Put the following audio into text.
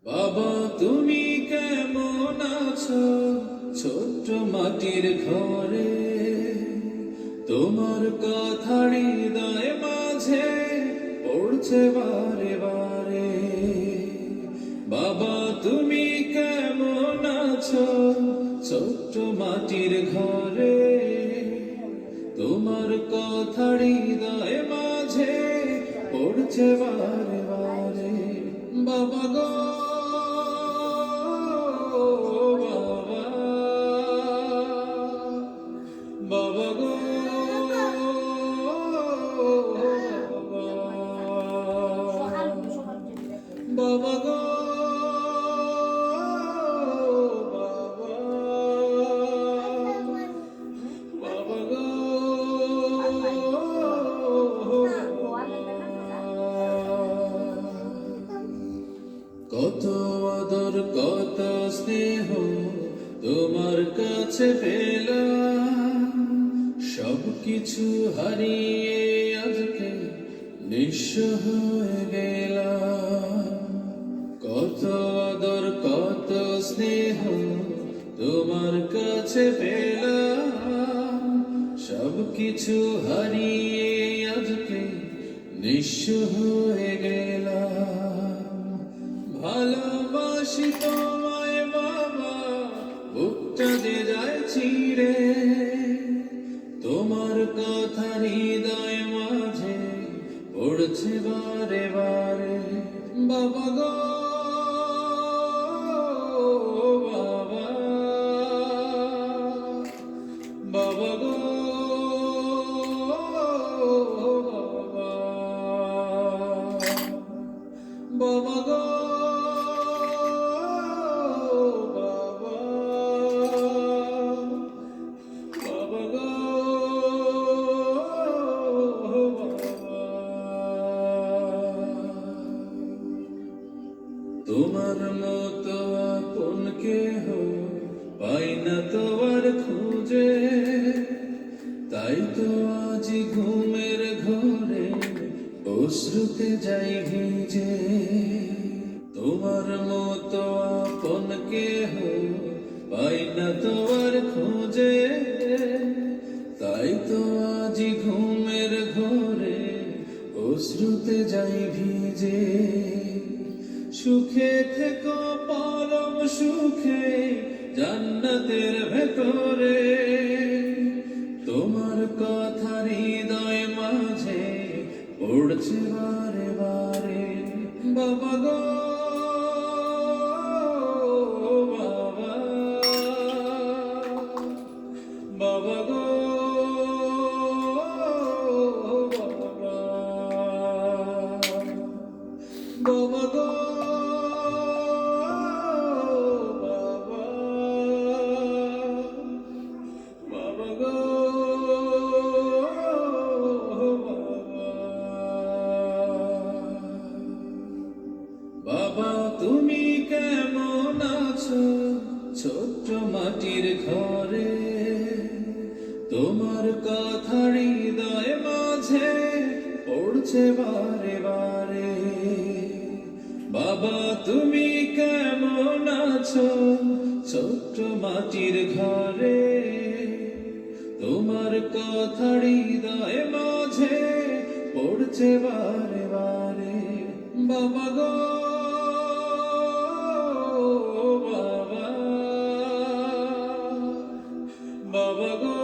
বাবা তুমি কেমন আছো ছোট্ট মাটির ঘরে, তোমার কথা হৃদয় মাঝে পড়ছে বারে বারে। বাবা তুমি কেমন আছো ছোট্ট মাটির ঘরে, তোমার কথা হৃদয় মাঝে পড়ছে বারে বারে। বাবা গো বাবা, বাবা গো বাবা, বাবা গো বাবা, বাবা গো। কত আদর কত স্নেহ তোমার কাছে পেলাম, সবকিছু হারিয়ে আজকে নিঃস্ব হয়ে গেলাম। কত আদর কত স্নেহ তোমার কাছে পেলাম, সবকিছু হারিয়ে আজকে নিঃস্ব হয়ে গেলাম। ভালোবাসি তোমায় বাবা, বুকটা যে যায় ছিঁড়ে, তোমার কথা হৃদয় মাঝে পড়ছে বারে বারে। বাবা গো বাবা, বাবা গো বাবা, বাবা গো বাবা, বাবা গো বাবা। তোমার মতো আপন কেহ পাই না তো আর খুঁজে, তাই তো আজ ঘুমের ঘরে অশ্রুতে যাই ভিজে। তোমার মতো আপন কেহ পাই না তো আর খুঁজে, তাই তো আজ ঘুমের ঘরে অশ্রুতে যাই ভিজে। সুখে থেকো পরম সুখে জান্নাতের ভেতরে, তোমার কথা হৃদয় মাঝে পড়ছে বারে বারে। বাবা গো বাবা, বাবা গো বাবা, বাবা গো বাবা, বাবা গো বাবা তুমি কেমন আছো ছোট্ট মাটির ঘরে, তোমার কথা হৃদয় মাঝে পড়ছে বারে বারে। বাবা তুমি কেমন আছো ছোট্ট মাটির ঘরে, তোমার কথা হৃদয় মাঝে পড়ছে বারে বারে। বাবা গো বাবা, বাবা গো